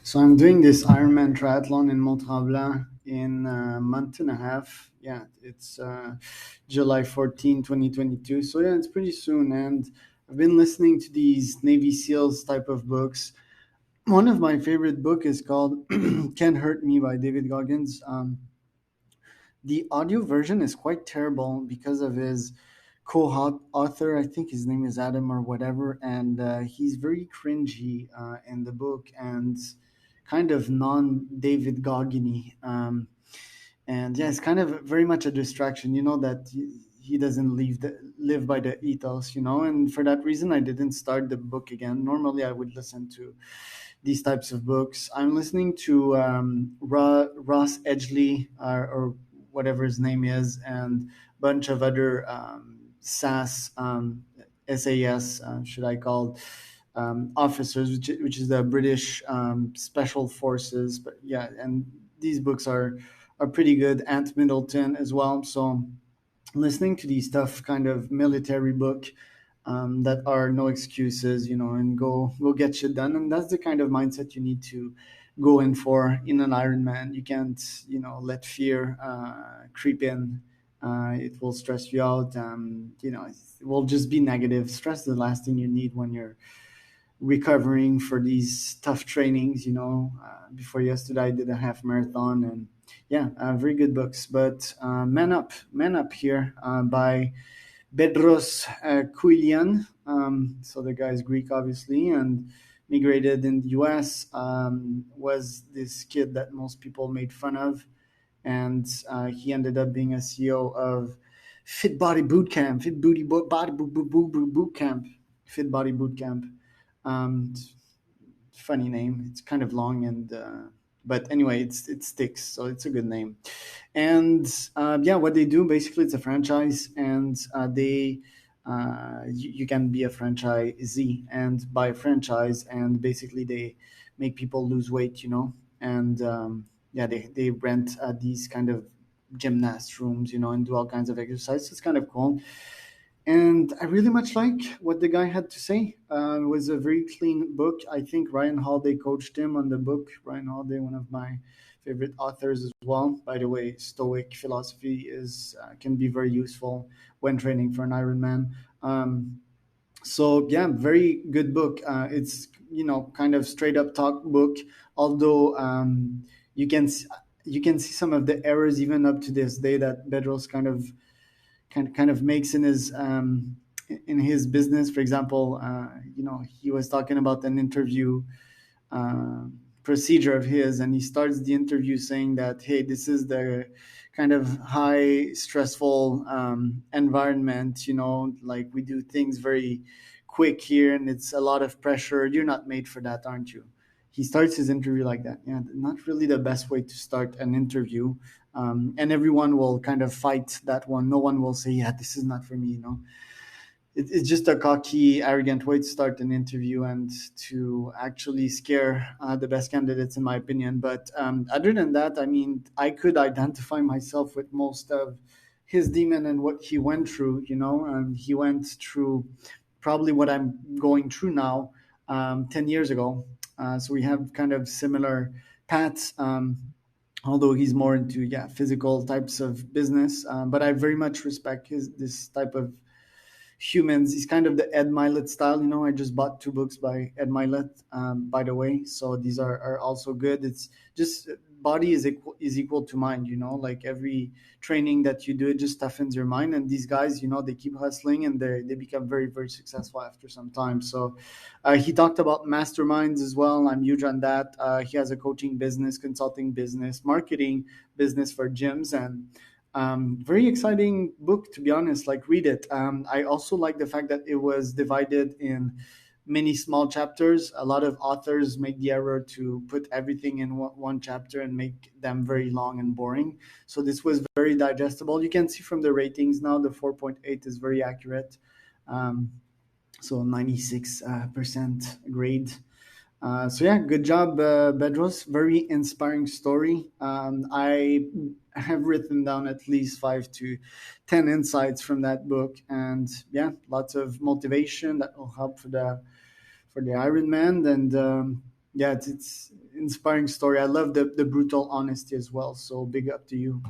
So I'm doing this Ironman triathlon in Mont Tremblant in a month and a half. Yeah, it's July 14, 2022. So yeah, it's pretty soon. And I've been listening to these Navy SEALs type of books. One of my favorite book is called Can't Hurt Me by David Goggins. The audio version is quite terrible because of his co-author. I think his name is Adam or whatever, and he's very cringy in the book and kind of non-David Gogginy. And yeah, it's kind of very much a distraction. You know that he doesn't live by the ethos. And for that reason, I didn't start the book again. Normally, I would listen to these types of books. I'm listening to Ross Edgley or whatever his name is, and a bunch of other SAS, should I call, officers, which is the British Special Forces. But yeah, and these books are pretty good. Ant Middleton as well. So listening to these tough kind of military book that are no excuses, and go get shit done. And that's the kind of mindset you need to go in for in an Ironman. You can't, let fear creep in. It will stress you out. It will just be negative. Stress is the last thing you need when you're recovering for these tough trainings. Before yesterday, I did a half marathon, and yeah, very good books. But Man Up here by Berdros Keuilian. So the guy is Greek, obviously, and migrated in the U.S. Was this kid that most people made fun of, and he ended up being a CEO of Fit Body Bootcamp, Bootcamp, Fit Body Bootcamp. Um, Funny name. It's kind of long and. But anyway, it sticks, so it's a good name. And yeah, what they do basically, it's a franchise, and you can be a franchisee and buy a franchise, and basically they make people lose weight, and yeah, they rent these kind of gymnast rooms, and do all kinds of exercises. It's kind of cool. And I really much like what the guy had to say. It was a very clean book. I think Ryan Holiday coached him on the book. Ryan Holiday, one of my favorite authors as well. By the way, Stoic Philosophy is can be very useful when training for an Ironman. So yeah, very good book. It's kind of straight up talk book, although you can you can see some of the errors even up to this day that Bedros kind of makes in his business. For example, he was talking about an interview uh, procedure of his, and he starts the interview saying that, hey, this is the kind of high stressful environment, like we do things very quick here, and it's a lot of pressure. You're not made for that, aren't you? He starts his interview like that. Yeah, not really the best way to start an interview. And everyone will kind of fight that one. No one will say, yeah, this is not for me. It's just a cocky, arrogant way to start an interview and to actually scare the best candidates, in my opinion. But other than that, I mean, I could identify myself with most of his demon and what he went through. He went through probably what I'm going through now 10 years ago. So we have kind of similar paths. Although he's more into physical types of business, but I very much respect this type of humans. He's kind of the Ed Milet style. I just bought two books by Ed Milet, by the way. So these are also good. It's just body is equal to mind. Like every training that you do, it just toughens your mind. And these guys, they keep hustling, and they become very, very successful after some time. So he talked about masterminds as well. I'm huge on that. He has a coaching business, consulting business, marketing business for gyms, and very exciting book, to be honest. Like, read it. I also like the fact that it was divided in many small chapters. A lot of authors make the error to put everything in one chapter and make them very long and boring. So this was very digestible. You can see from the ratings now, the 4.8 is very accurate. So 96% grade. So yeah, good job, Bedros. Very inspiring story. I have written down at least 5 to 10 insights from that book, and yeah, lots of motivation that will help for the Ironman. And yeah, it's inspiring story. I love the brutal honesty as well. So big up to you.